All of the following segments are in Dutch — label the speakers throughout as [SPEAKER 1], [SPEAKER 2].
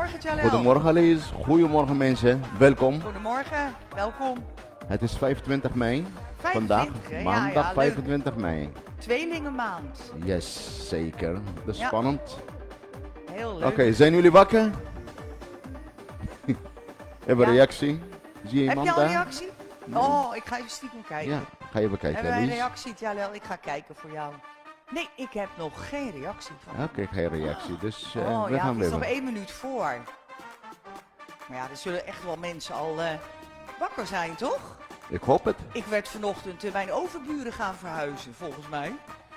[SPEAKER 1] Goedemorgen, Jalel.
[SPEAKER 2] Goedemorgen, Alice. Goedemorgen, mensen. Welkom.
[SPEAKER 1] Goedemorgen, welkom.
[SPEAKER 2] Het is 25 mei.
[SPEAKER 1] 25,
[SPEAKER 2] Vandaag,
[SPEAKER 1] hè?
[SPEAKER 2] maandag
[SPEAKER 1] Ja, leuk.
[SPEAKER 2] 25 mei.
[SPEAKER 1] Tweelingenmaand.
[SPEAKER 2] Yes, zeker. Dat is
[SPEAKER 1] Ja.
[SPEAKER 2] spannend.
[SPEAKER 1] Heel leuk.
[SPEAKER 2] Oké, zijn jullie wakker? Hebben
[SPEAKER 1] Ja.
[SPEAKER 2] een reactie? Zie je
[SPEAKER 1] Heb
[SPEAKER 2] iemand
[SPEAKER 1] je al een
[SPEAKER 2] daar?
[SPEAKER 1] reactie? Oh, ik ga even stiekem kijken.
[SPEAKER 2] Ja, ga je bekijken,
[SPEAKER 1] Hebben wij een
[SPEAKER 2] Alice.
[SPEAKER 1] reactie, Jalel? Ik ga kijken voor jou. Nee, ik heb nog geen reactie van
[SPEAKER 2] Oké, geen reactie. Dus
[SPEAKER 1] Oh
[SPEAKER 2] we
[SPEAKER 1] ja,
[SPEAKER 2] gaan
[SPEAKER 1] het is nog
[SPEAKER 2] weer.
[SPEAKER 1] 1 minuut voor. Maar ja, er zullen echt wel mensen al wakker zijn, toch?
[SPEAKER 2] Ik hoop het.
[SPEAKER 1] Ik werd vanochtend, mijn overburen gaan verhuizen, volgens mij.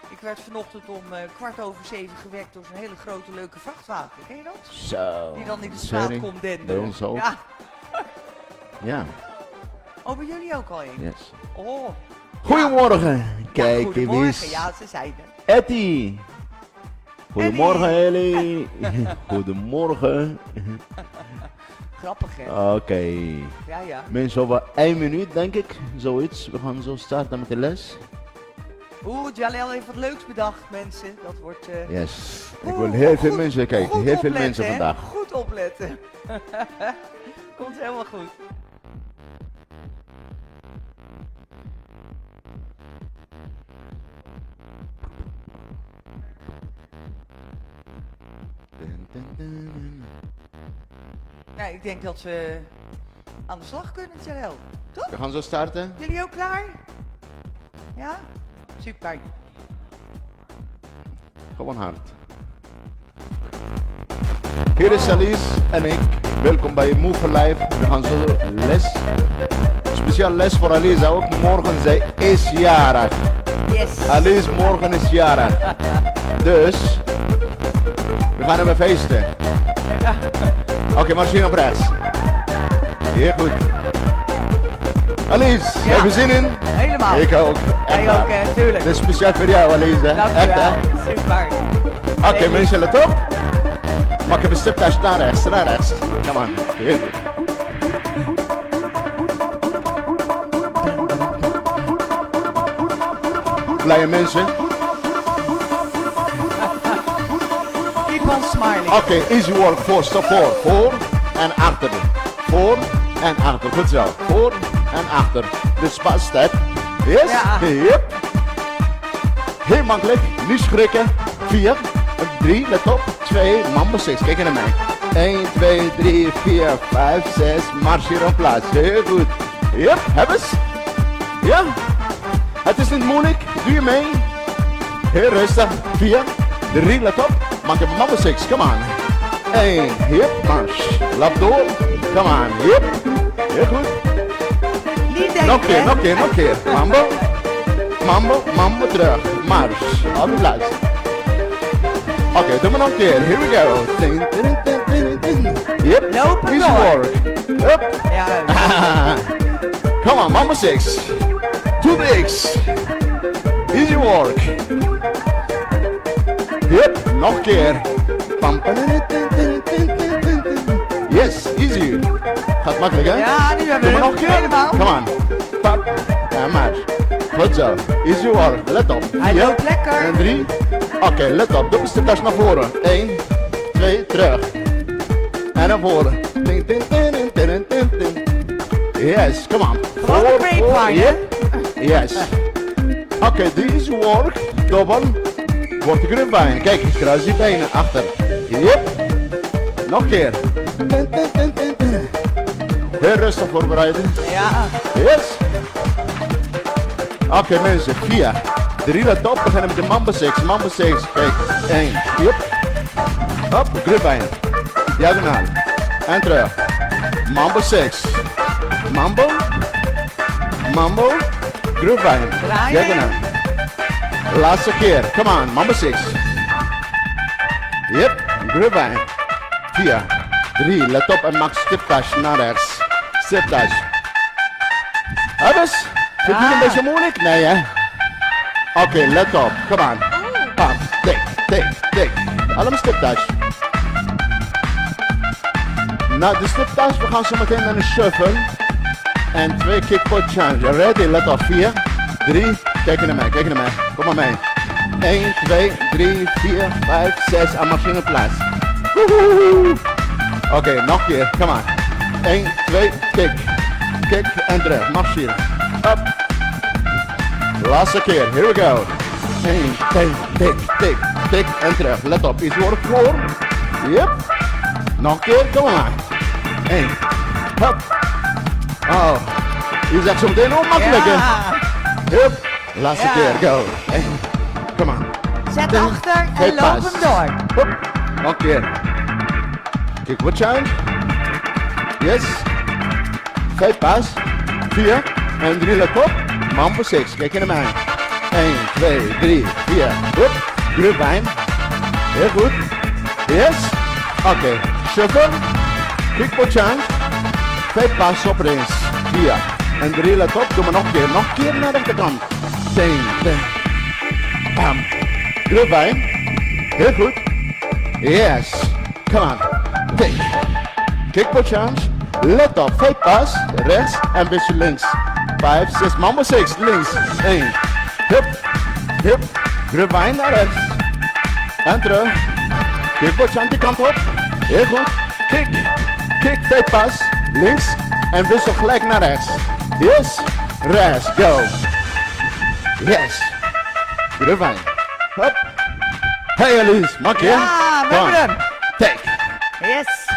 [SPEAKER 1] Ik werd vanochtend om 7:15 gewekt door zo'n hele grote leuke vrachtwagen. Ken je dat?
[SPEAKER 2] Zo.
[SPEAKER 1] Die dan in de straat
[SPEAKER 2] Sorry.
[SPEAKER 1] komt
[SPEAKER 2] Bij
[SPEAKER 1] denderen.
[SPEAKER 2] ons ook.
[SPEAKER 1] Ja.
[SPEAKER 2] Ja,
[SPEAKER 1] Oh, bij jullie ook al een?
[SPEAKER 2] yes.
[SPEAKER 1] Oh.
[SPEAKER 2] Goedemorgen.
[SPEAKER 1] Ja,
[SPEAKER 2] Kijk
[SPEAKER 1] goedemorgen.
[SPEAKER 2] eens.
[SPEAKER 1] Ja, ze zijn er.
[SPEAKER 2] Etty. Goedemorgen, Ellie. Goedemorgen.
[SPEAKER 1] Grappig, hè?
[SPEAKER 2] Oké.
[SPEAKER 1] Ja, ja.
[SPEAKER 2] Mensen, over 1 minuut denk ik, zoiets. We gaan zo starten met de les.
[SPEAKER 1] Oeh, Jalel heeft wat leuks bedacht, mensen. Dat wordt...
[SPEAKER 2] Yes. Ik
[SPEAKER 1] Oeh,
[SPEAKER 2] wil heel veel
[SPEAKER 1] goed-
[SPEAKER 2] mensen kijken.
[SPEAKER 1] goed
[SPEAKER 2] Heel veel
[SPEAKER 1] opletten,
[SPEAKER 2] mensen
[SPEAKER 1] hè?
[SPEAKER 2] vandaag.
[SPEAKER 1] Goed opletten. Komt helemaal goed. Ja, ik denk dat we aan de slag kunnen, Jalel. Toch?
[SPEAKER 2] We gaan zo starten.
[SPEAKER 1] Jullie ook klaar? Ja? Super.
[SPEAKER 2] Gewoon hard. Hier is Alice en ik. Welkom bij Move Live. We gaan zo les. Speciaal les voor Alice ook. Morgen, zij is jarig.
[SPEAKER 1] Yes.
[SPEAKER 2] Alice morgen is jarig. Dus, we gaan hem feesten. Oké, machine op rechts. Heel goed. Alice,
[SPEAKER 1] Ja.
[SPEAKER 2] heb je zin in?
[SPEAKER 1] Helemaal.
[SPEAKER 2] Ik ook. Echt
[SPEAKER 1] Jij
[SPEAKER 2] waar.
[SPEAKER 1] ook, hè? Tuurlijk.
[SPEAKER 2] Dit is speciaal voor jou, Alice. Hè? Echt, hè?
[SPEAKER 1] Dankjewel. Super.
[SPEAKER 2] Oké, mensen, let op. Maak even een stiptje naar rechts, naar rechts. Come on. Heel goed. Blije mensen.
[SPEAKER 1] Keep on smiling.
[SPEAKER 2] Oké, easy work. Voor en achter. Voor en achter. Goed zo. Voor en achter. Dus pas step. Yes?
[SPEAKER 1] Ja.
[SPEAKER 2] Yep. Heel makkelijk. Niet schrikken. 4, 3, let op. 2, mambo 6. Kijk naar mij. 1, 2, 3, 4, 5, 6. Marcheer op plaats. Heel goed. Yep, hebben ze? Ja. Het is niet moeilijk. Doe je mee? Heel rustig. 4, 3, let op. Maak een mambo 6. Come on. 1, yep, mars. Lap door. Come on. Yep. Heel goed.
[SPEAKER 1] Niet denken,
[SPEAKER 2] Nog keer,
[SPEAKER 1] hè?
[SPEAKER 2] nog keer, nog keer. Mambo. Mambo, mambo terug. Mars. Op de plaats. Oké, doe maar nog een keer. Here we go. Ding, ding, ding, ding, ding. Yep.
[SPEAKER 1] Lopen
[SPEAKER 2] Easy
[SPEAKER 1] door.
[SPEAKER 2] work. Up.
[SPEAKER 1] Ja,
[SPEAKER 2] Come on, mambo 6. 2 bigs. Easy work. Yep, nog een keer. Pam, pam, ding, ding, ding, ding, ding, ding. Yes, easy. Gaat makkelijk, hè?
[SPEAKER 1] ja, nu hebben
[SPEAKER 2] Doe
[SPEAKER 1] we
[SPEAKER 2] maar nog een
[SPEAKER 1] hem.
[SPEAKER 2] keer.
[SPEAKER 1] Helemaal.
[SPEAKER 2] Come on. Pap. En maar. Goed zo. Easy work. Let op.
[SPEAKER 1] Hij
[SPEAKER 2] Yep.
[SPEAKER 1] loopt lekker.
[SPEAKER 2] En 3. Oké, let op. Doe eens de tas naar voren. 1, 2, terug. En naar voren. Ding, ding, ding, ding, ding, ding, ding. Yes, come on.
[SPEAKER 1] Gewoon een grapevine, hè?
[SPEAKER 2] Yes. Oké, this work. Dubbel. Wordt de grapevine. Kijk, ik kruis die benen achter. Yep. Nog een keer. Heel rustig voorbereiden.
[SPEAKER 1] Ja.
[SPEAKER 2] Yes. Oké, mensen. 4, 3, let op. We beginnen met de mambo 6. Mambo 6. Kijk. 1. Yep. Hop, gripbijn. Diagonaal. En terug. Mambo 6. Mambo. Mambo. Gripbijn.
[SPEAKER 1] Draaien.
[SPEAKER 2] Diagonaal. Laatste keer. Come on. Mambo 6. Yep. Gripbijn. 4, 3. Let op en maak stiptas naar rechts. Stiptas. Hebben? Vind je het een beetje moeilijk? Nee, hè? Oké, let op. Come on. Pam. Tik, tik, tik. Allemaal stiptas. Nou, de stiptas, we gaan zo meteen naar een shuffle. En 2 kickpot change. Ready? Let op. 4, 3. Kijk naar mij, kijk naar mij. Kom maar mee. 1, 2, 3, 4, 5, 6. Aan machine plaats. Woehoe. Oké, nog een keer. Come on. 1, 2, kick. Kick en terug. Marcheren. Up. Laatste keer. Here we go. 1, 2, tik, tik, tik en terug. Let op. Iets wordt voor. Yep. Nog een keer. Kom maar. 1. Hup. Oh. Je zegt zo meteen onmakkelijk.
[SPEAKER 1] Ja.
[SPEAKER 2] Hup. Laatste
[SPEAKER 1] Ja.
[SPEAKER 2] keer. Go. 1. Kom aan.
[SPEAKER 1] Zet achter en loop hem door.
[SPEAKER 2] Hup. Nog een keer. Kick what change. Yes. 5 pas. 4 en 3 let op. Mambo 6. Kijk in de mij. 1, 2, 3, 4. Hup. Grubwijn. Heel goed. Yes. Oké. Shuffle. Kick what change. 5 pas op links. 4 en 3 let op. Doe maar nog een keer. Nog een keer naar de rechterkant. 1, 2. Bam. Grubwijn. Heel goed. Yes. Come on. Tik. Kick for chance. Let op. 5 pas. Rechts en een beetje links. 5, 6. Mambo 6. Links. 1. Hup. Hup. Grubwijn naar rechts. En terug. Kick for chance die kant op. Heel goed. Kick. Kick. 5 pas. Links. En wissel gelijk naar rechts. Yes. Rechts. Go. Yes. Grubwijn. Hup. Hey Elise. Mag je?
[SPEAKER 1] Ja, we hebben hem.
[SPEAKER 2] Take.
[SPEAKER 1] Yes.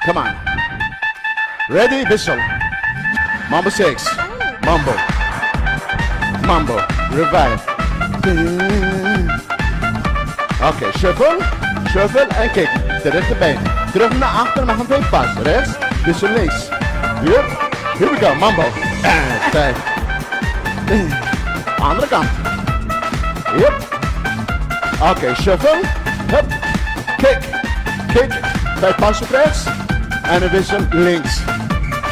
[SPEAKER 2] Come on. Ready? Wissel. Mambo 6. Mambo. Mambo. Revive. Oké, shuffle. Shuffle en kick. De rechterbeen. Terug naar achter, mag een twee pas. Rechts. Wissel links. Yup. Here we go. Mambo. En 5. Andere kant. Yup. Oké, shuffle. Hup. Kick. Kick. 5 pas op rechts. En een wissel links.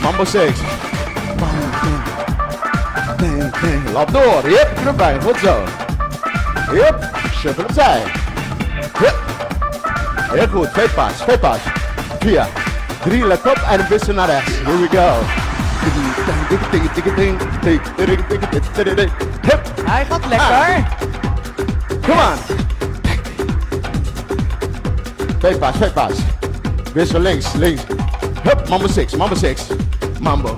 [SPEAKER 2] Mambo 6. Lap door. Yep, erbij. Goed zo. Yep. Shuffle opzij. Yep. Heel goed. 5 pas. 5 pas. 4. 3 let op en een wissel naar rechts. Here we go. Hup.
[SPEAKER 1] Hij gaat lekker.
[SPEAKER 2] Come on. 2 pas, 2 pas. Wissel links, links. Hup, mambo 6, mambo 6. Mambo.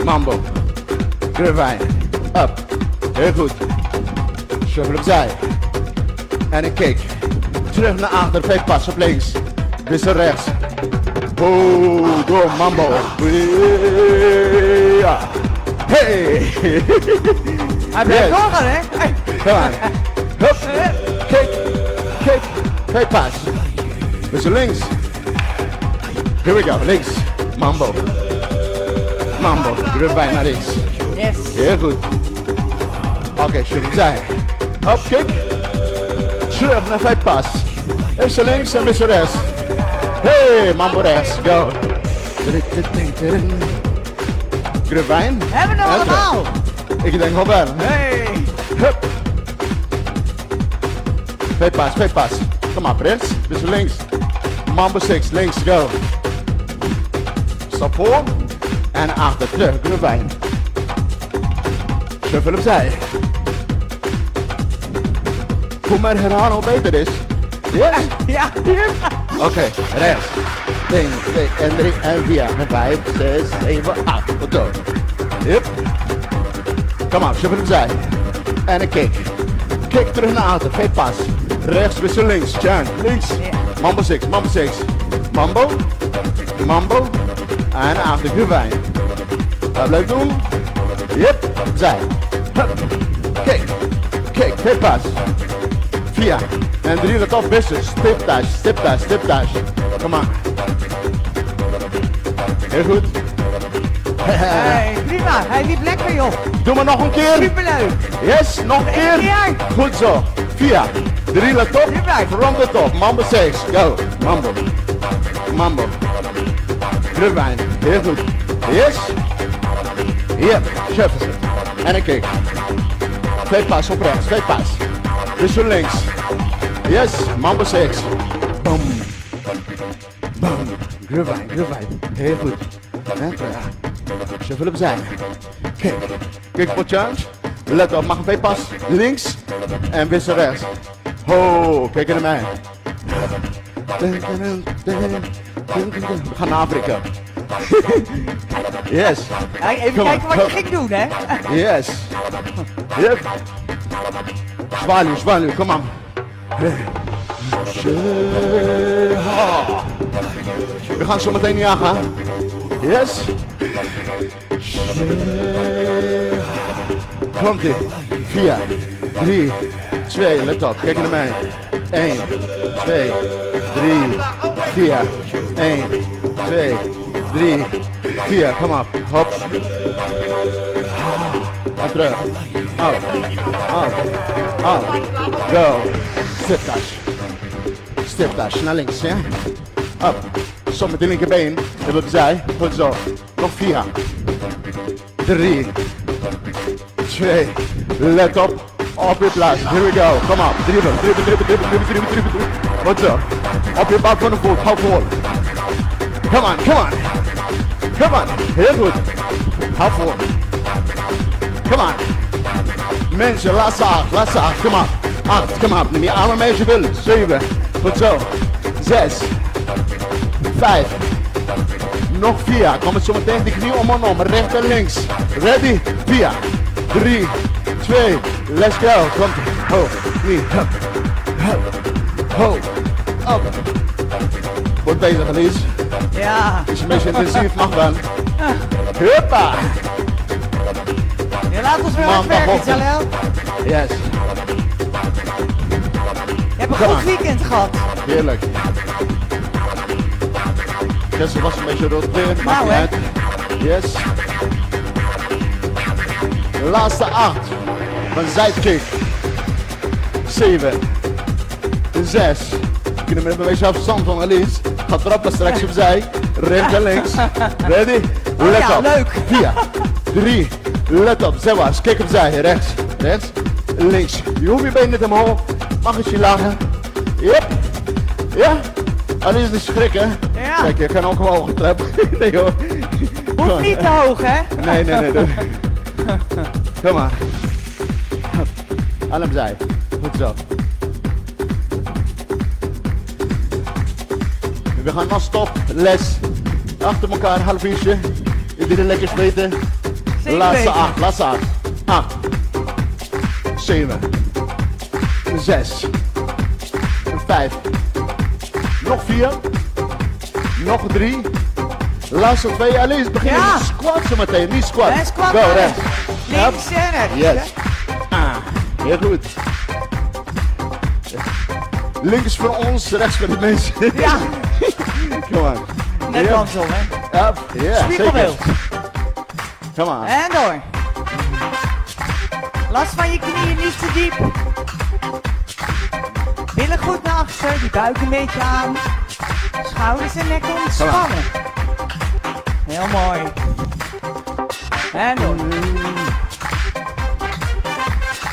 [SPEAKER 2] Mambo. Grevijn. Up. Heel goed. Shuffle opzij. En een kick. Terug naar achter, 5 pas op links. Wissel rechts. Oh, go mambo. Ja. Hey.
[SPEAKER 1] Hij blijft
[SPEAKER 2] Yes.
[SPEAKER 1] doorgaan, hè? Hey.
[SPEAKER 2] Come on. Hup. Kick. Kick. 5 pas. Wissel links. Here we go. Links. Mambo. Mambo. Grevijn naar links.
[SPEAKER 1] Yes.
[SPEAKER 2] Heel goed. Oké, shuffle opzij. Up, kick. Terug naar 5 pas. Wissel links en wissel rechts. Hey, mambo rechts. Go. Grevijn.
[SPEAKER 1] Hebben we hem
[SPEAKER 2] En terug.
[SPEAKER 1] allemaal.
[SPEAKER 2] Ik denk wel wel.
[SPEAKER 1] Hey.
[SPEAKER 2] Hup. 2 pas, 2 pas. Kom maar, Prins. Wissel links. Mambo 6, links, go. Stap voor. En achter, terug, Grevijn. Shuffle opzij. Kom maar herhalen hoe beter is. Yes?
[SPEAKER 1] Ja.
[SPEAKER 2] Oké, rechts. 1, 2 en 3 en 4 en 5, 6, 7, 8. Goed zo. Yep. Kom op, shuffle opzij. En een kick. Kick terug naar achter, 5 pas. Rechts, wissel links, Jan, links. Mambo 6, mambo 6. Mambo. Mambo. En achter, Grevijn. Dat blijft doen. Yep, zij. Hup. Kick. Kick, 5 pas. 4 en 3 let op, wissel. Stip dash, stip dash, stip dash. Kom aan. Heel goed.
[SPEAKER 1] Hey, prima. Hij liep lekker, joh.
[SPEAKER 2] Doe maar nog een keer.
[SPEAKER 1] Superleuk.
[SPEAKER 2] Yes, nog een keer.
[SPEAKER 1] keer.
[SPEAKER 2] Goed zo. 4, 3 let op. Rond de top. Mambo 6. Go. Mambo. Mambo. Grevijn. Heel goed. Yes. Yep. Shuffle. En een kick. 2 pas op rechts. 2 pas. Wissel links. Yes. Mambo 6. Boom. Boom. Grevijn. Grevijn. Heel goed. En terug. Shuffle opzij. Kick. Kick for change. Let op, mag een 2 pas. Links. En wissel rechts. Ho, kijk naar mij. We gaan naar Afrika. Yes.
[SPEAKER 1] Ja, even
[SPEAKER 2] Come
[SPEAKER 1] kijken
[SPEAKER 2] on,
[SPEAKER 1] wat je ging doen, hè?
[SPEAKER 2] Yes. Yep. Zwaluw, kom aan. We gaan zo meteen jagen. Yes. Komt-ie. 4, 3, 2, let op, kijk naar mij. 1, 2, 3, 4, 1, 2, 3, 4, kom op, hop. En terug. Up, go. Stipdash, naar links, ja. Up, zo met de linkerbeen, even opzij, goed zo. Nog 4, 3, 2, let op. Op je plaats, here we go, kom op, dribbel. Goed zo, op je bal van de voet, hou vol. Come on, heel goed. Hou vol. Come on. Mensen, laatste 8, kom op. 8, kom op, neem je armen mee als je wil. 7, goed zo. 6, 5, nog 4. Kom het zo meteen de knie om en om, rechts en links. Ready? 4, 3, 2, let's go. Komt, ho, knie, ho, up. Wordt bezig, Alice.
[SPEAKER 1] Ja.
[SPEAKER 2] Is een beetje intensief, mag dan. Huppa.
[SPEAKER 1] Je laat ons weer hard werken, Jalel.
[SPEAKER 2] Yes.
[SPEAKER 1] Je hebt een goed weekend gehad.
[SPEAKER 2] Heerlijk. Gisteren was een beetje rood weer, maakt
[SPEAKER 1] Nou,
[SPEAKER 2] niet
[SPEAKER 1] hè.
[SPEAKER 2] uit. Yes. De laatste 8 van sidekick. 7, 6. Kunnen we even een beetje afstand van Alice. Gaat trappen straks opzij. Rechts en links. Ready? Let
[SPEAKER 1] ja,
[SPEAKER 2] op.
[SPEAKER 1] leuk.
[SPEAKER 2] 4, 3, let op. Zeg maar, kijk opzij. Rechts, links. Je hoeft je been niet omhoog. Mag eens je lachen. Yep. Ja? Alice niet schrikken.
[SPEAKER 1] Ja.
[SPEAKER 2] Kijk, je kan ook wel hoog trappen. Nee hoor.
[SPEAKER 1] Hoeft niet te hoog, hè?
[SPEAKER 2] Nee. Kom maar. Aan hem zij. Goed zo. We gaan non-stop les. Achter elkaar, half uurtje. Iedereen lekker zweten.
[SPEAKER 1] Zeker
[SPEAKER 2] Laatste
[SPEAKER 1] weten.
[SPEAKER 2] 8. 8. 7. 6. 5. Nog 4. Nog 3. Laatste 2. Alice, beginnen
[SPEAKER 1] Ja.
[SPEAKER 2] met squat zo meteen. Niet squat.
[SPEAKER 1] En squat
[SPEAKER 2] Go,
[SPEAKER 1] maar.
[SPEAKER 2] rechts.
[SPEAKER 1] Links en rechts.
[SPEAKER 2] Yes. Heel goed. Links voor ons, rechts voor de mensen.
[SPEAKER 1] Ja,
[SPEAKER 2] Come on.
[SPEAKER 1] net
[SPEAKER 2] Yep.
[SPEAKER 1] andersom, hè?
[SPEAKER 2] Up. Ja, zeker.
[SPEAKER 1] Spiegelbeeld.
[SPEAKER 2] Come on.
[SPEAKER 1] En door. Last van je knieën niet te diep. Billen goed naar achter, die buik een beetje aan. Schouders en nek ontspannen. Heel mooi. En door.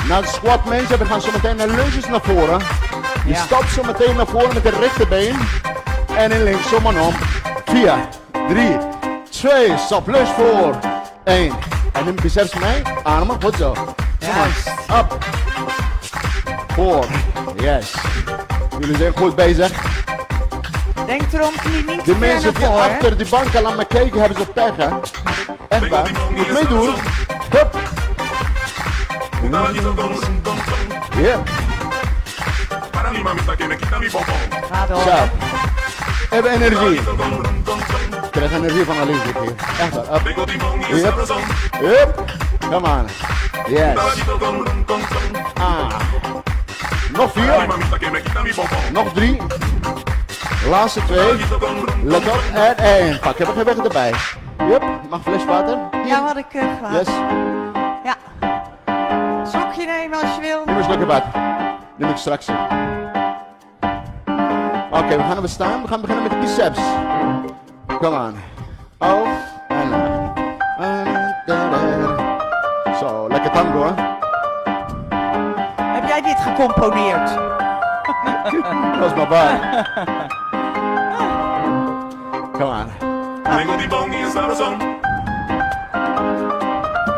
[SPEAKER 2] Na de squat mensen, we gaan zo meteen naar lunges naar voren. Je
[SPEAKER 1] Ja.
[SPEAKER 2] stapt zo meteen naar voren met de rechterbeen. En in links, zomaar om. 4, 3, 2, stap lunge voor. 1. En neem biceps mee, armen, goed zo. Come
[SPEAKER 1] Juist.
[SPEAKER 2] on, up. 4, yes. Jullie zijn goed bezig.
[SPEAKER 1] Denk erom, knie niet te
[SPEAKER 2] De
[SPEAKER 1] ver
[SPEAKER 2] mensen
[SPEAKER 1] naar
[SPEAKER 2] die
[SPEAKER 1] voren.
[SPEAKER 2] achter die bank al aan me kijken, hebben ze pech, hè? Echt waar. Je moet meedoen. Hup. Ja.
[SPEAKER 3] Para mi mamita que me quita mi popón.
[SPEAKER 1] Ga door.
[SPEAKER 2] Zo. Hebben energie. Ik krijg energie van Alice dit keer. Echt waar. Up.
[SPEAKER 3] Tengo timón y
[SPEAKER 2] Yep.
[SPEAKER 3] sabrosón.
[SPEAKER 2] Hup. Come on. Yes.
[SPEAKER 3] Caballito con rum, con son.
[SPEAKER 2] Nog
[SPEAKER 3] Para mi
[SPEAKER 2] 4.
[SPEAKER 3] mamita que me quita mi popón.
[SPEAKER 2] Nog 3. Laatste 2.
[SPEAKER 3] Caballito con rum,
[SPEAKER 2] Let op. En 1. Pak, heb ik geen weg erbij. Hup. Mag fles water?
[SPEAKER 1] Ja, had ik gehad.
[SPEAKER 2] Yes.
[SPEAKER 1] Ja. Slokje nemen als je wil.
[SPEAKER 2] Neem eens lekker water. Neem ik straks. Oké, we gaan even staan. We gaan beginnen met de biceps. Come on. Oh. En zo, lekker tango, hè?
[SPEAKER 1] Heb jij dit gecomponeerd?
[SPEAKER 2] Dat is maar waar. Come on.
[SPEAKER 3] Tengo timón y sabrosón.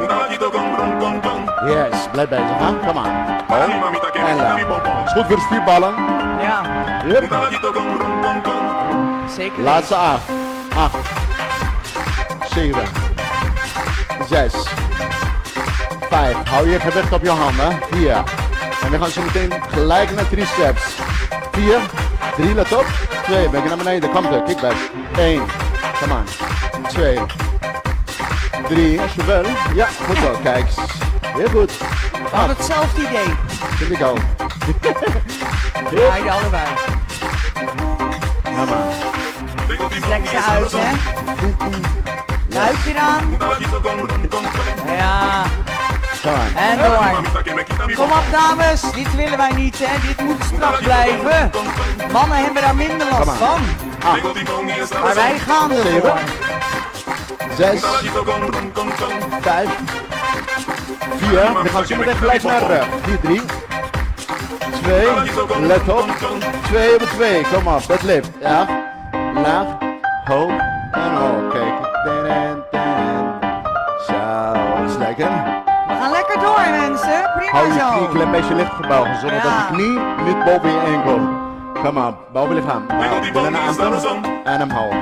[SPEAKER 3] Un caballito con rum, con son.
[SPEAKER 2] Yes, blijf bezig, hè? Come on.
[SPEAKER 3] Para mi mamita que me
[SPEAKER 2] En
[SPEAKER 3] quita mi
[SPEAKER 2] la.
[SPEAKER 3] popón.
[SPEAKER 2] Is goed voor de spierballen.
[SPEAKER 1] Ja.
[SPEAKER 2] Yep.
[SPEAKER 3] Un caballito con rum, con, con.
[SPEAKER 1] Zeker.
[SPEAKER 2] Laatste 8. 8. 7. 6. 5. Hou je gewicht op je handen. 4. En we gaan zo meteen gelijk naar triceps. 4. 3, let op. 2. Ben je naar beneden. Komt er. Kickback. 1. Come on. 2. 3. Als je wil. Ja, goed zo. Kijk. Heel goed.
[SPEAKER 1] We hadden hetzelfde idee.
[SPEAKER 2] Vind ik ook.
[SPEAKER 1] Beide allebei.
[SPEAKER 2] Ja, maar.
[SPEAKER 1] Trek ze uit, hè. Luikje aan.
[SPEAKER 3] Un caballito con rum, con, con.
[SPEAKER 1] Ja.
[SPEAKER 2] Come on.
[SPEAKER 1] En door.
[SPEAKER 3] Mamita que me quita mi
[SPEAKER 1] Kom op, dames. Dit willen wij niet, hè. Dit moet strak blijven. Mannen hebben daar minder last
[SPEAKER 2] Kom maar.
[SPEAKER 1] van.
[SPEAKER 3] Tengo timón y esa
[SPEAKER 1] Maar wij gaan ervoor.
[SPEAKER 2] 7. 6.
[SPEAKER 3] Un caballito con rum, con, con.
[SPEAKER 2] 5. 4. We gaan zo meteen gelijk naar rug. 4, 3. 2. Let op. 2 op 2. Kom op. Dat lift. Ja. Laag. Hoog. En hoog. Kijk. Zo. Dat is lekker.
[SPEAKER 1] We gaan lekker door, mensen.
[SPEAKER 2] Hou
[SPEAKER 1] Prima
[SPEAKER 2] je knie een
[SPEAKER 1] zo.
[SPEAKER 2] klein beetje licht gebogen. Zodat
[SPEAKER 1] Ja.
[SPEAKER 2] je knie niet boven je enkel. Kom op. Boven je lichaam. Nou, billen naar achter. En omhoog.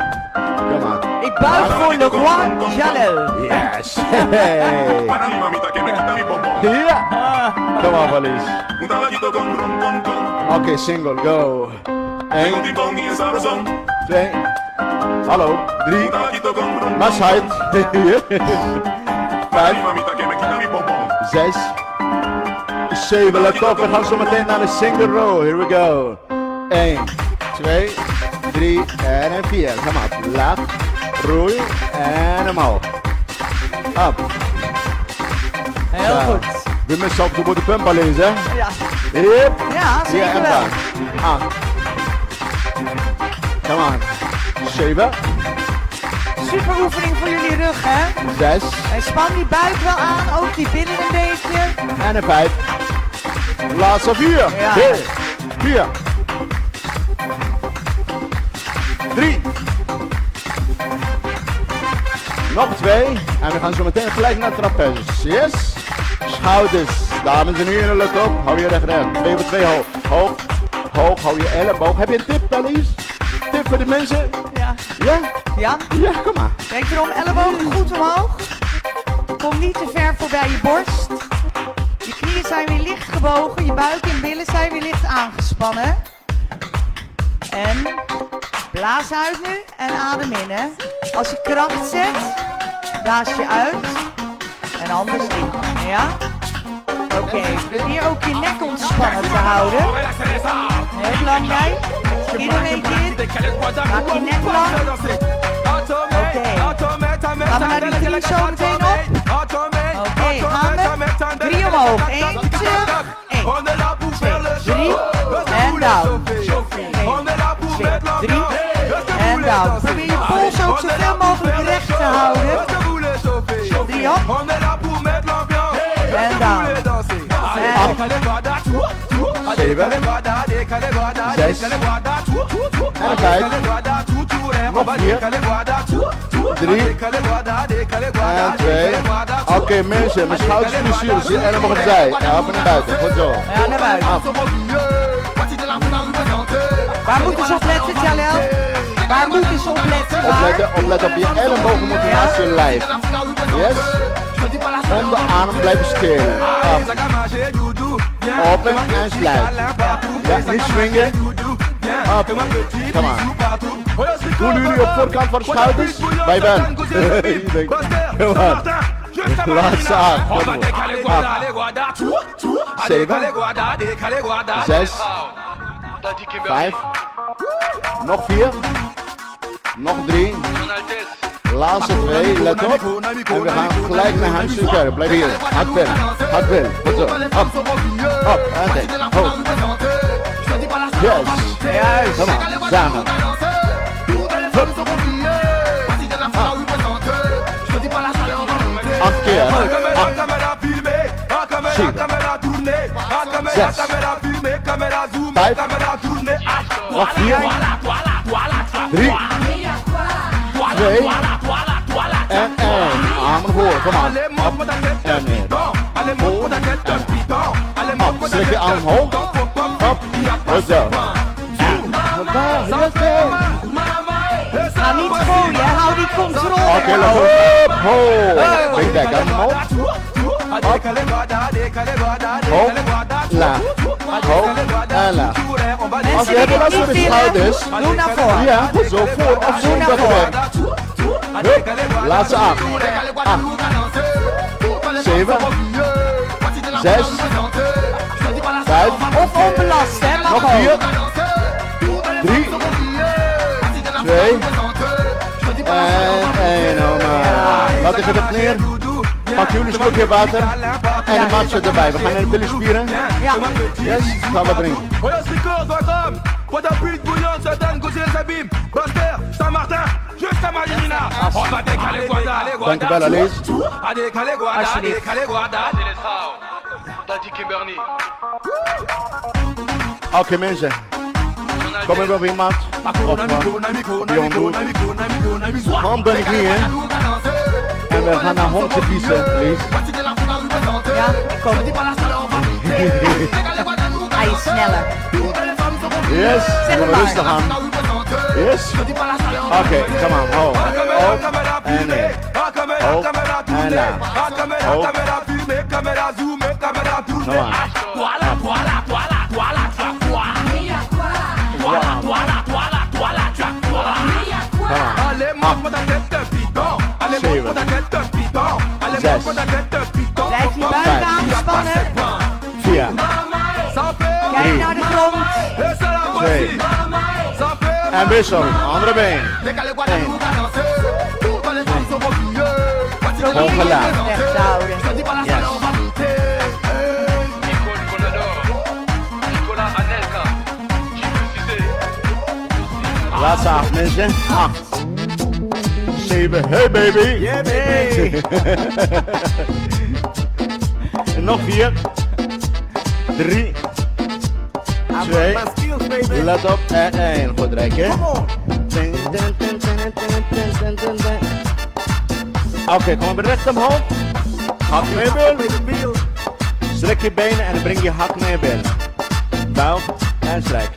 [SPEAKER 2] Kom op.
[SPEAKER 1] Ik buig voor Le Roi Jalel.
[SPEAKER 2] Yes. Hey.
[SPEAKER 3] Para mi mamita que me quita mi pompón.
[SPEAKER 2] Ja. Kom op, Alice.
[SPEAKER 3] Un caballito con rum, con, con.
[SPEAKER 2] Oké, single, go.
[SPEAKER 3] Tengo
[SPEAKER 2] 1,
[SPEAKER 3] timón y esa razón.
[SPEAKER 2] 2. Hallo. 3.
[SPEAKER 3] Un caballito con rum,
[SPEAKER 2] Maar
[SPEAKER 3] con,
[SPEAKER 2] side.
[SPEAKER 3] Para mi
[SPEAKER 2] 5,
[SPEAKER 3] mamita que me quita mi pompón.
[SPEAKER 2] 6, 7. Let op, we gaan zo meteen naar de single row. Here we go. 1, 2, 3 en 4. Kom op. Laag. Roei. En omhoog. Up.
[SPEAKER 1] Heel
[SPEAKER 2] Zo.
[SPEAKER 1] goed.
[SPEAKER 2] We missen op de boterpump alleen, hè?
[SPEAKER 1] Ja,
[SPEAKER 2] Yep.
[SPEAKER 1] ja zeker
[SPEAKER 2] en
[SPEAKER 1] wel.
[SPEAKER 2] daar. 8. Come on. 7,
[SPEAKER 1] Super oefening voor jullie rug, hè.
[SPEAKER 2] 6
[SPEAKER 1] En span die buik wel aan, ook die billen een beetje.
[SPEAKER 2] en een 5. Laatste 4.
[SPEAKER 1] Ja.
[SPEAKER 2] 4. 3. Nog 2. En we gaan zo meteen gelijk naar trapezes. Yes. Schouders. Dames en heren, let op. Hou je recht. 2 voor 2 hoog. Hoog. Hoog. Hou je elleboog. Heb je een tip, Alice? Tip voor de mensen?
[SPEAKER 1] Ja.
[SPEAKER 2] Ja?
[SPEAKER 1] Jan,
[SPEAKER 2] Ja, kom maar.
[SPEAKER 1] denk erom, ellebogen goed omhoog. Kom niet te ver voorbij je borst. Je knieën zijn weer licht gebogen, je buik en billen zijn weer licht aangespannen. En blaas uit nu en adem in, hè. Als je kracht zet, blaas je uit. En anders in, ja? Oké, probeer ook je nek ontspannen te houden. Heel belangrijk. Kin een beetje in. Maak je nek lang. Oké. Gaan we naar die 3 zo meteen op? Oké, gaan we. 3 omhoog. 1, 2, 1, 2, 3. En down. 1, 2, 3. En down. Probeer je pols ook zoveel mogelijk recht te houden. 3 op. En down. En
[SPEAKER 2] 7. 6. En 5. Nog 4. 3. En 2. Oké, mensen, mijn schouders in de zuur. Zie je elleboog opzij. Ja, op en naar buiten. Goed zo.
[SPEAKER 1] ja, naar buiten.
[SPEAKER 2] Af.
[SPEAKER 1] Waar moeten ze op letten, Jalel? Waar moeten ze op letten?
[SPEAKER 2] Opletten op je ellebogen moeten naast je lijf. Yes? Om de adem blijven stil. Af. Open en sluit. Ja, niet swingen. Up. Come on. Voelen jullie op voorkant van de schouders? Bij Ben. Come on. Laatste aan. Kom op. 7. 6. 5. Nog 4. Nog 3. Laatste 2, let op. En we gaan gelijk naar hamstring. Blijf hier. Hard binnen. Hard binnen. Goed zo. Op. Op. En denk. Hoog. Yes.
[SPEAKER 1] Juist.
[SPEAKER 2] Kom maar. Samen. Hup. 8 keer. 8. 7. 6. 5. Nog 4. 3. 2. En 1. Armen voor. Kom aan. Op. En neer. Voor. En op. Strek je arm omhoog. Op. Goed zo.
[SPEAKER 1] Ga niet gooien, hou die controle.
[SPEAKER 2] Oké, let op. Ho. Big deck, hè. Hoog. Op. Hoog. Laag. Hoog. En laag. Als je hebt last van de schouders.
[SPEAKER 1] Doe naar voren.
[SPEAKER 2] Ja, zo voor of zo
[SPEAKER 1] naar
[SPEAKER 2] dat
[SPEAKER 1] voren.
[SPEAKER 2] Hup. Laatste 8. 8. 7. 6. 5.
[SPEAKER 1] Of onbelast, hè, mag
[SPEAKER 2] Nog
[SPEAKER 1] ook.
[SPEAKER 2] 4. 3. 2. En 1. Wat is er op neer? Pak jullie een slokje water en een matje erbij. We gaan naar de billenspieren.
[SPEAKER 1] Ja.
[SPEAKER 2] Yes, gaan we drinken.
[SPEAKER 4] Pour ta pute bouillante, ça donne goûter sa bim. Buster, Saint-Martin, jusqu'à Marina. On va décaler Guada,
[SPEAKER 2] Dankjewel, Alice.
[SPEAKER 4] à décaler Guada, décaler Guada. Daddy Kimberly.
[SPEAKER 2] Oké mensen, kom even weer maat. Of handen en knieën. En we gaan naar hondje kiezen, Lies.
[SPEAKER 1] Ja, kom. Hij is sneller.
[SPEAKER 2] Yes,
[SPEAKER 1] Zeg
[SPEAKER 2] we
[SPEAKER 1] maar.
[SPEAKER 2] rustig aan. Yes. Oké, come on. Hoog. Hoog. En neer. Hoog. En laag. Hoog. Come on.
[SPEAKER 4] Allez, moi, pour ta tête de piton. Allez, moi, pour ta tête de piton. Allez, moi, pour ta tête de piton.
[SPEAKER 1] Blijf je buik aanspannen.
[SPEAKER 2] 4.
[SPEAKER 1] Kijk naar de grond.
[SPEAKER 2] 2. En wissel. Andere been. 1.
[SPEAKER 1] Probeer je
[SPEAKER 2] Hoog
[SPEAKER 1] rug recht te houden.
[SPEAKER 2] Yes. Laatste 8 mensen. 8. 7. Hey baby.
[SPEAKER 4] Yeah, baby.
[SPEAKER 2] En nog 4. 3. 2. Let op. En 1. Goed rekken. Oké, kom maar recht omhoog. Hak naar je bil. Strek je benen en dan breng je hak naar je bil. Buig en strek.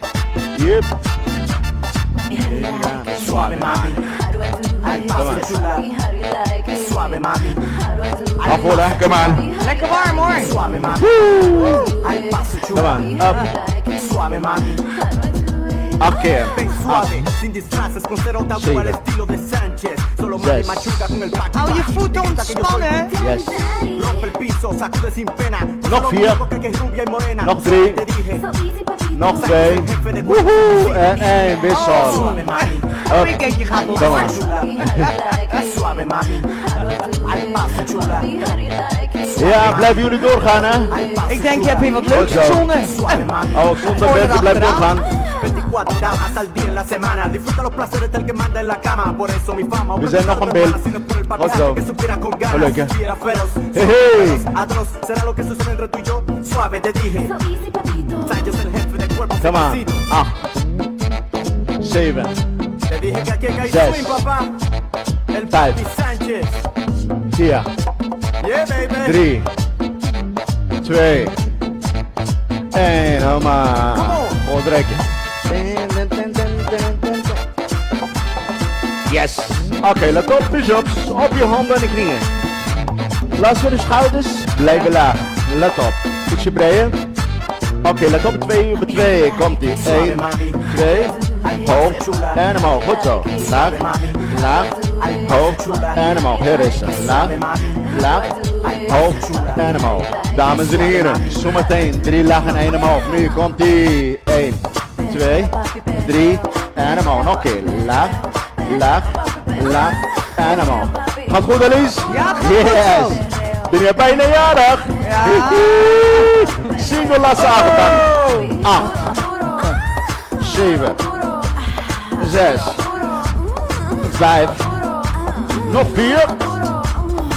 [SPEAKER 2] Yep.
[SPEAKER 4] Suave, mami. Suave, mami.
[SPEAKER 2] Afvoeren, come on.
[SPEAKER 1] Lekker warm hoor.
[SPEAKER 4] Suave, mami.
[SPEAKER 2] Come on, up.
[SPEAKER 4] Suave, mami.
[SPEAKER 2] 8 keer.
[SPEAKER 4] Suave, sin disfraces, con cero tabú al estilo de Sánchez. Solo mami machuca con el pack.
[SPEAKER 1] Hou je voeten ontspannen.
[SPEAKER 2] Yes.
[SPEAKER 4] Rompe el piso, sacude sin pena.
[SPEAKER 2] Nog 4. Nog 3. Nog 2. Woehoe. En 1. Wissel.
[SPEAKER 1] Oh, ik denk je gaat nog
[SPEAKER 2] Come
[SPEAKER 1] door.
[SPEAKER 2] on.
[SPEAKER 4] Suave, mami. Al paso, chula.
[SPEAKER 2] Ja, blijven jullie doorgaan hè?
[SPEAKER 1] Ik denk je hebt hier wat leuks
[SPEAKER 2] Goed zo.
[SPEAKER 1] verzonnen.
[SPEAKER 2] Oh, zonder bent, blijf doorgaan.
[SPEAKER 4] 24 damas al día en la semana. Disfruta los placeres del que manda en la cama. Por eso mi fama.
[SPEAKER 2] We zijn nog een beeld. Goed zo.
[SPEAKER 4] Que supiera con ganas.
[SPEAKER 2] Leuk hè?
[SPEAKER 4] Fiera, feroz.
[SPEAKER 2] Hey, hey.
[SPEAKER 4] Atroz. Será lo que sucede entre tú y yo. Suave, te dije. Sánchez el jefe del cuerpo.
[SPEAKER 2] Come on.
[SPEAKER 4] felicito.
[SPEAKER 2] 8. 7.
[SPEAKER 4] Te dije que aquí hay
[SPEAKER 2] Zes.
[SPEAKER 4] swing, papá. El
[SPEAKER 2] 5.
[SPEAKER 4] papi Sánchez.
[SPEAKER 2] 4.
[SPEAKER 4] Yeah, baby.
[SPEAKER 2] 3. 2. 1. Hou maar. Goed rekken. Yes. Oké, let op, push-ups. Op je handen en de knieën. Last van de schouders. Blijven laag. Let op. Ietsje breder. Oké, let op. 2 over 2. Komt ie. 1, 2. Hoog. En omhoog. Goed zo. Laag. Laag. Hoog. En omhoog. Heel rustig. Laag. Laag. Hoog. En omhoog. Dames en heren. Zometeen. 3 laag en 1 omhoog. Nu komt ie. 1, 2, 3. En omhoog. Nog een keer. Laag. Laag. Laag. En omhoog. Gaat goed, Alice?
[SPEAKER 1] Ja, goed
[SPEAKER 2] Yes.
[SPEAKER 1] zo.
[SPEAKER 2] Ben je bijna jarig?
[SPEAKER 1] Ja.
[SPEAKER 2] Single laatste avond. 8. 7. 6. 5. Nog 4.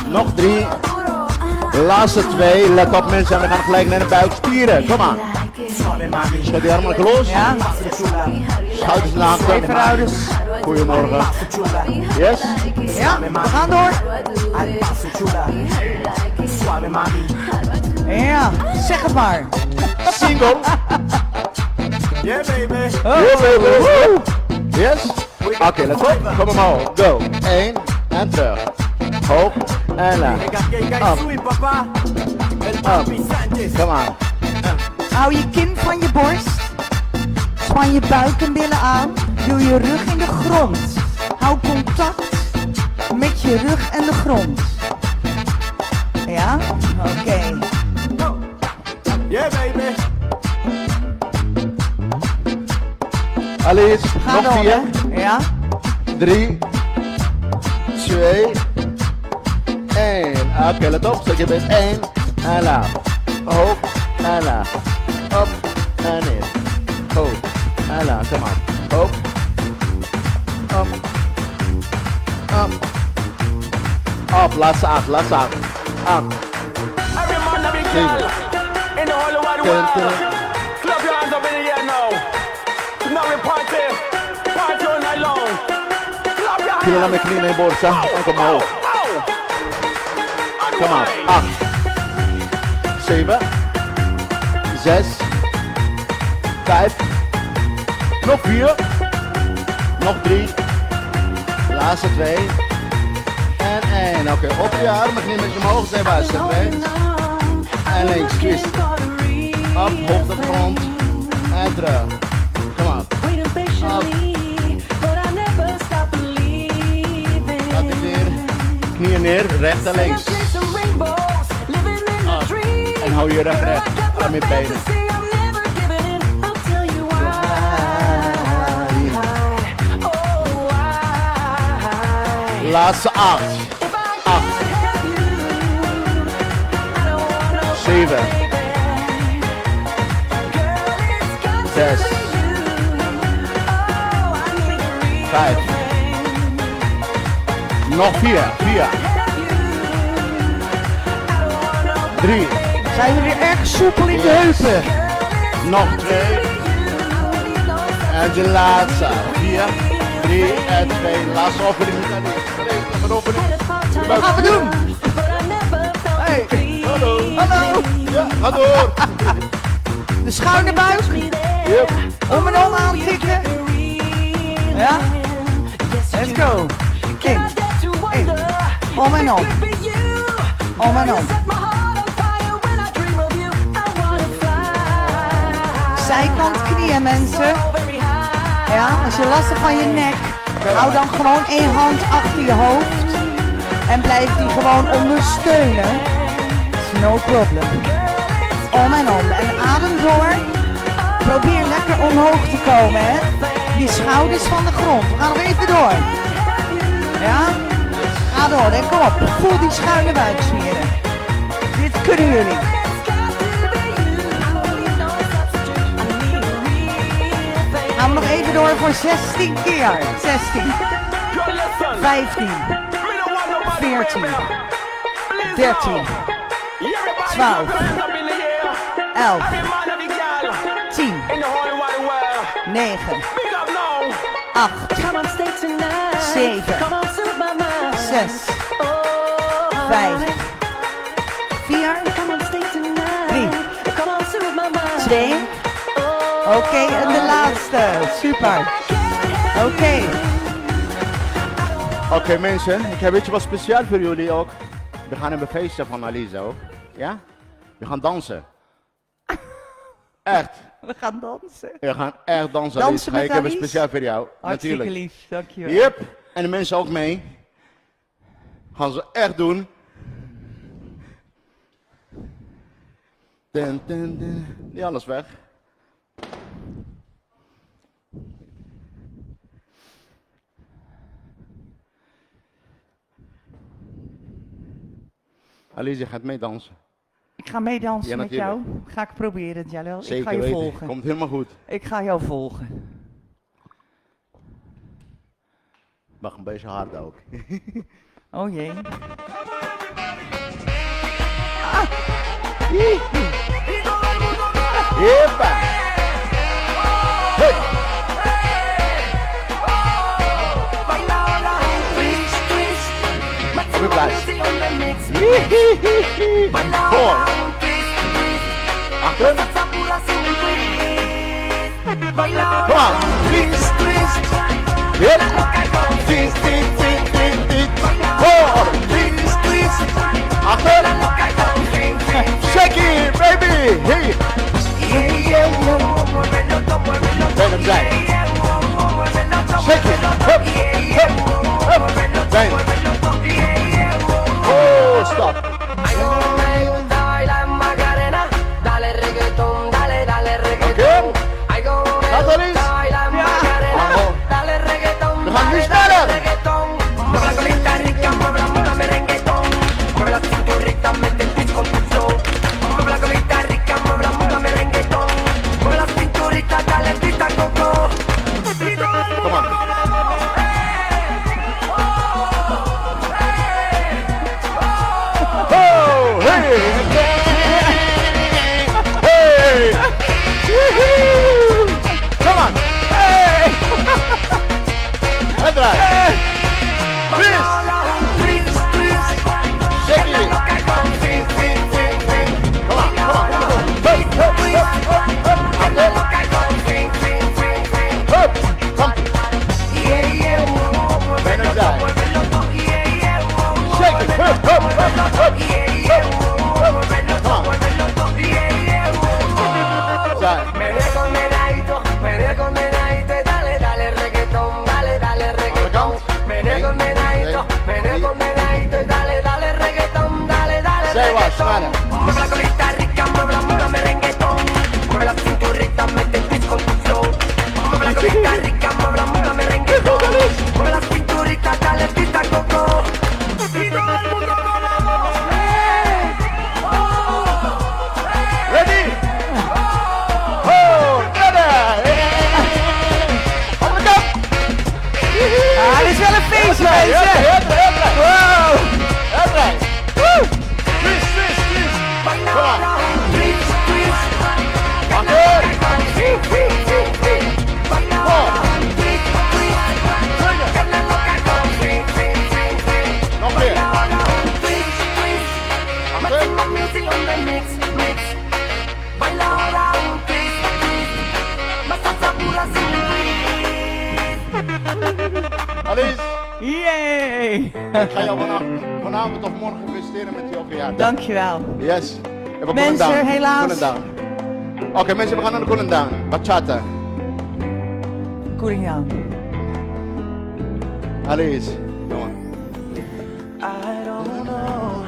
[SPEAKER 2] Nog 3. Laatste 2. Let op mensen, en we gaan gelijk naar de buikspieren. Kom aan. Schud die armen lekker los.
[SPEAKER 1] Ja.
[SPEAKER 2] Schouders laag.
[SPEAKER 1] Even
[SPEAKER 2] Goedemorgen. Yes?
[SPEAKER 1] Ja, we gaan door. Ja, zeg het maar.
[SPEAKER 2] Single.
[SPEAKER 5] Yeah, baby.
[SPEAKER 2] Yeah, baby. Woo. Yes? Oké, let's go. Kom omhoog. Go. 1 en terug. Hoog en laag. Up.
[SPEAKER 5] papa.
[SPEAKER 2] Kom aan.
[SPEAKER 1] Hou je kin van je borst. Span je buik en billen aan. Duw je rug in de grond. Hou contact met je rug en de grond. Ja? Oké.
[SPEAKER 5] Yeah, baby.
[SPEAKER 2] Alice,
[SPEAKER 1] Ga
[SPEAKER 2] nog
[SPEAKER 1] door,
[SPEAKER 2] 4.
[SPEAKER 1] hè? Ja?
[SPEAKER 2] 3, 2, 1. Oké, let op. Zet je bent 1 en laag. Hoog en laag. Op en neer. Hoog en laag. Kom aan. Hoog. Op. Op. Op. Laatste 8. Laatste 8. 8.
[SPEAKER 4] Every man a big girl in the whole wide world. Clap your hands up in the air now. Now we party all night long. Clap your
[SPEAKER 2] Kilo naar
[SPEAKER 4] hands.
[SPEAKER 2] mijn knieën in borst. En kom omhoog. Kom aan. 8. 7. 6. 5. Nog 4. Nog 3. Laatste 2. En 1. Oké, op je armen, knie met je omhoog. Zijn buiten. Rechts. En links. Twist. Op, hoog de grond. En terug. Kom op. Laat het neer. Knieën neer. Rechts en links. En hou je rug recht. Aan je benen. Laatste 8. 8. 7. 6. 5. Nog 4. 4. 3.
[SPEAKER 1] Zijn we weer erg soepel in de heupen?
[SPEAKER 2] Nog 2. En de laatste. 4, 3 en 2. Laatste oefening.
[SPEAKER 1] Wat gaan we doen? Hey.
[SPEAKER 2] Hallo.
[SPEAKER 1] Hallo.
[SPEAKER 2] Ja, ga door.
[SPEAKER 1] De schuine buik.
[SPEAKER 2] Yep.
[SPEAKER 1] Om en om aantikken. Ja? Let's go. In. In. Om en om. Om en om. Zijkant knieën, mensen. Ja, als je last hebt van je nek, hou dan gewoon 1 hand achter je hoofd. En blijf die gewoon ondersteunen. It's no problem. Om en om. En adem door. Probeer lekker omhoog te komen, hè. Je schouders van de grond. We gaan nog even door. Ja? Ga door, hè. Kom op. Voel die schuine buikspieren. Dit kunnen jullie. Gaan we nog even door voor 16 keer. 16. 15. 14. 13. 12. 11. 10. 9. 8. 7. 6. 5. 4. 3. 2. Oké, en de laatste. Super. Oké.
[SPEAKER 2] Oké, mensen, ik heb iets wat speciaal voor jullie ook. We gaan een feestje van Alice ook. Ja? We gaan dansen. Echt.
[SPEAKER 1] We gaan dansen.
[SPEAKER 2] We gaan echt dansen,
[SPEAKER 1] Dansen
[SPEAKER 2] Alice.
[SPEAKER 1] met
[SPEAKER 2] Ik heb een
[SPEAKER 1] Alice?
[SPEAKER 2] speciaal voor jou.
[SPEAKER 1] Hartstikke
[SPEAKER 2] Natuurlijk.
[SPEAKER 1] lief, dankjewel.
[SPEAKER 2] Yep. En de mensen ook mee. Gaan ze echt doen. Dun, dun, dun. Niet alles weg. Alice, je gaat meedansen.
[SPEAKER 1] Ik ga meedansen
[SPEAKER 2] Ja,
[SPEAKER 1] met
[SPEAKER 2] natuurlijk.
[SPEAKER 1] jou. Ga ik proberen, Jalil. Ik
[SPEAKER 2] Zeker
[SPEAKER 1] ga je
[SPEAKER 2] weten.
[SPEAKER 1] volgen.
[SPEAKER 2] Komt helemaal goed.
[SPEAKER 1] Ik ga jou volgen.
[SPEAKER 2] Mag een beetje hard ook.
[SPEAKER 1] Oh jee.
[SPEAKER 2] Hoppa! Hey! Op je plaats. Voor. Achter. Come on. Twist, twist. Yep. Twist, twist, twist, twist, twist. 4. Twist, twist. Achter. Shake it, baby. Hey. Ben opzij. Shake it. Hup, hup, hup. Ben. Oh, stop. We gaan nu sneller. Kom aan. Oh, hey. Hey. Kom aan. Hey. En draai. Twist. Shake it. Kom aan, kom aan. Hup, hup, hup, hup, hup. Hup, kom. Ben opzij. Shake it. Hup, hup, hup, hup. Kom aan. Zij. Say what, Shana?
[SPEAKER 6] Mueve la colita rica, mueve merenguetón. Mueve la cinturita, mete el twist con tu flow. Mueve la colita rica, mueve merenguetón. Mueve la cinturita, dale pista coco.
[SPEAKER 2] Ready? Oh, ready! Op de kap!
[SPEAKER 1] Ah, dit is wel een feestje, mensen.
[SPEAKER 2] Wow! Uitrijden! Woe! Twist, twist, twist! Kom aan!
[SPEAKER 6] Twist, twist.
[SPEAKER 2] Achter!
[SPEAKER 6] Twist, twist, twist, twist.
[SPEAKER 2] Voor!
[SPEAKER 6] Twist, twist.
[SPEAKER 2] Terug!
[SPEAKER 6] Gana loca con twist, twist, twist, twist.
[SPEAKER 2] Nog meer!
[SPEAKER 6] Twist, twist.
[SPEAKER 2] Achter!
[SPEAKER 6] Más music on the mix, mix. Baila ahora un twist, twist. Más salsa pura sin twist.
[SPEAKER 2] Alice!
[SPEAKER 1] Yay!
[SPEAKER 2] Ik ga jou vanavond of morgen feliciteren met jouw verjaardag.
[SPEAKER 1] Dankjewel.
[SPEAKER 2] Yes. En we
[SPEAKER 1] Mensen,
[SPEAKER 2] cool down.
[SPEAKER 1] helaas.
[SPEAKER 2] Cool down. Oké, mensen, we gaan naar de cool down. Bachata.
[SPEAKER 1] Cooling down.
[SPEAKER 2] Alice. Come on.
[SPEAKER 5] I don't know.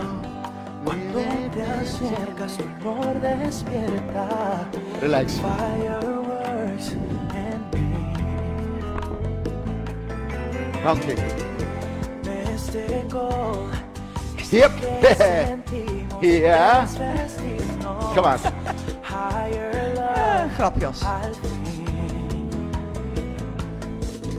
[SPEAKER 5] Cuando te acercas, tu amor despierta.
[SPEAKER 2] Relax.
[SPEAKER 5] Fireworks and me.
[SPEAKER 2] Round kick.
[SPEAKER 5] Este gol.
[SPEAKER 2] Yep. Yeah. Come on.
[SPEAKER 5] Higher love.
[SPEAKER 1] Grapjas.
[SPEAKER 5] Al fin.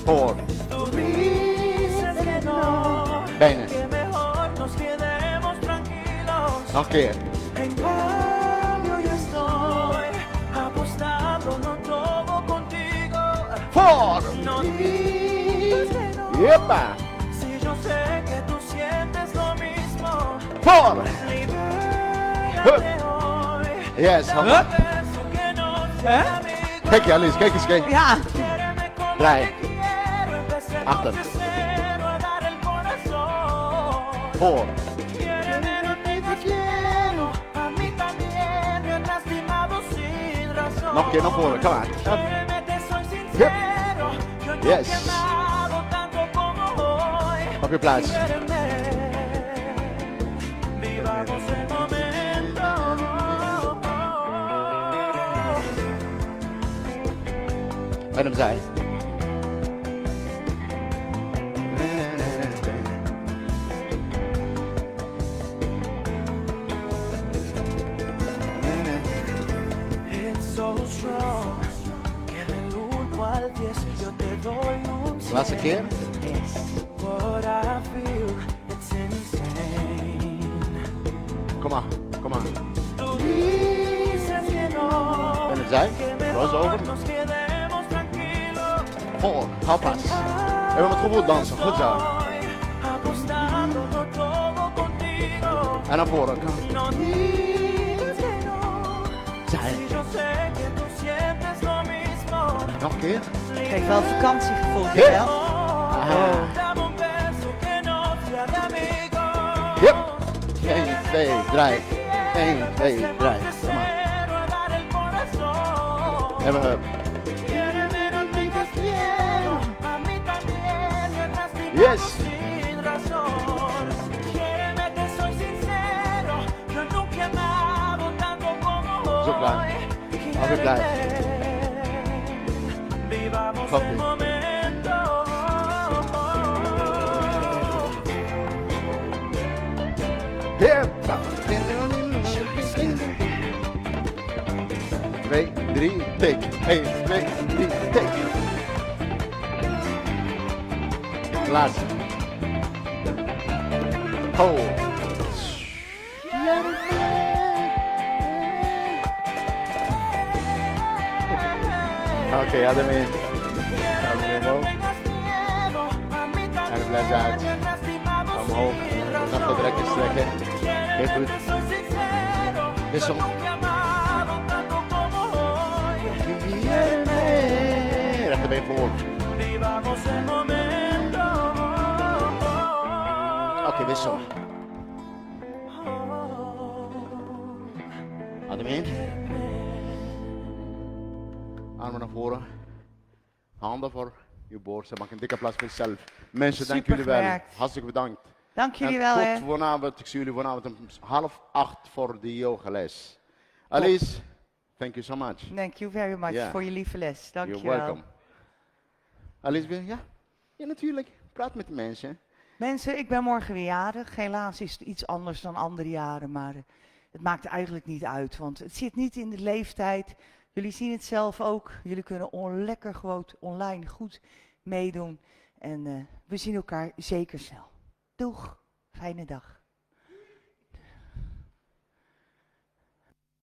[SPEAKER 2] 4.
[SPEAKER 5] Tú dices que no.
[SPEAKER 2] Benen.
[SPEAKER 5] Que mejor nos quedemos tranquilos.
[SPEAKER 2] Nog een keer.
[SPEAKER 5] En cambio yo estoy apostando no todo contigo.
[SPEAKER 2] 4.
[SPEAKER 5] No digas que no.
[SPEAKER 2] Yepa.
[SPEAKER 5] Si yo sé que tú sientes lo mismo.
[SPEAKER 2] 4.
[SPEAKER 5] Libérate hoy.
[SPEAKER 2] Yes.
[SPEAKER 5] Dame un beso que no sea amigo.
[SPEAKER 2] Kijk je, Alice. Kijk eens, kijk.
[SPEAKER 1] Ja.
[SPEAKER 5] Quiéreme como
[SPEAKER 2] Draai.
[SPEAKER 5] te quiero. Empecemos
[SPEAKER 2] Achter.
[SPEAKER 5] de cero a dar el corazón.
[SPEAKER 2] 4.
[SPEAKER 5] Quiéreme donde te quiero. A mí también me han lastimado sin razón.
[SPEAKER 2] Nog een keer naar voren. Come on. Up.
[SPEAKER 5] Créeme, te soy sincero. Yo no
[SPEAKER 2] Yes.
[SPEAKER 5] te he amado tanto como hoy.
[SPEAKER 2] Op je plaats.
[SPEAKER 5] Quiéreme. Vivamos el momento.
[SPEAKER 2] En opzij.
[SPEAKER 5] It's so strong. Que del 1 al 10 yo te doy un 100.
[SPEAKER 2] Laatste keer.
[SPEAKER 5] What I feel, it's insane.
[SPEAKER 2] Kom maar. Kom maar.
[SPEAKER 5] Tú dices que no.
[SPEAKER 2] En opzij.
[SPEAKER 5] Que
[SPEAKER 2] Cross
[SPEAKER 5] mejor
[SPEAKER 2] over.
[SPEAKER 5] nos quedemos tranquilos.
[SPEAKER 2] 4. Houpas. En we moeten goed dansen. Goed zo.
[SPEAKER 5] Apostando no todo contigo.
[SPEAKER 2] En naar voren. Kom.
[SPEAKER 5] No digas que no.
[SPEAKER 2] Zij.
[SPEAKER 5] Si yo sé que tú sientes lo mismo.
[SPEAKER 2] Nog Nog een keer.
[SPEAKER 1] Geef wel vakantiegevoel,
[SPEAKER 2] Ja.
[SPEAKER 1] jawel.
[SPEAKER 5] Dame un beso que no sea de amigo.
[SPEAKER 2] Yep. 1, 2, 3. 1, 2, 3. Kom maar.
[SPEAKER 5] Quiero dar el corazón.
[SPEAKER 2] En we
[SPEAKER 5] Quiéreme, no tengas miedo. A mí también me lastimado
[SPEAKER 2] Yes.
[SPEAKER 5] sin razón. Quiéreme que soy sincero. Yo nunca he amado tanto como
[SPEAKER 2] Zo klaar.
[SPEAKER 5] hoy.
[SPEAKER 2] Alweer blij.
[SPEAKER 5] Vivamos
[SPEAKER 2] Oké.
[SPEAKER 5] el momento.
[SPEAKER 2] Yeah. 2, 3, take. 1, 2, 3, take. Laatste. Ho. Oké, adem in. Adem omhoog. En blijf uit. Omhoog. Nog wat rekken strekken. Heel goed. Wissel. Rechterbeen voor.
[SPEAKER 5] Vivamos el momento.
[SPEAKER 2] Oké, wissel. Adem in. Armen naar voren. Handen voor je borst. Maak een dikke plaats voor jezelf. Mensen, dank
[SPEAKER 1] Super
[SPEAKER 2] jullie wel.
[SPEAKER 1] gewerkt.
[SPEAKER 2] Hartstikke bedankt.
[SPEAKER 1] Dank jullie
[SPEAKER 2] En
[SPEAKER 1] wel,
[SPEAKER 2] tot
[SPEAKER 1] hè.
[SPEAKER 2] vanavond. Ik zie jullie vanavond om 7:30 voor de yogales. Alice, thank you so much.
[SPEAKER 1] Thank you very much
[SPEAKER 2] Ja.
[SPEAKER 1] voor je lieve les. Dank
[SPEAKER 2] You're
[SPEAKER 1] je wel.
[SPEAKER 2] welcome. Alice, ja? Ja, natuurlijk. Praat met de mensen.
[SPEAKER 1] Mensen, ik ben morgen weer jarig. Helaas is het iets anders dan andere jaren, maar het maakt eigenlijk niet uit, want het zit niet in de leeftijd. Jullie zien het zelf ook. Jullie kunnen lekker gewoon online goed meedoen. En we zien elkaar zeker snel. Doeg, fijne dag.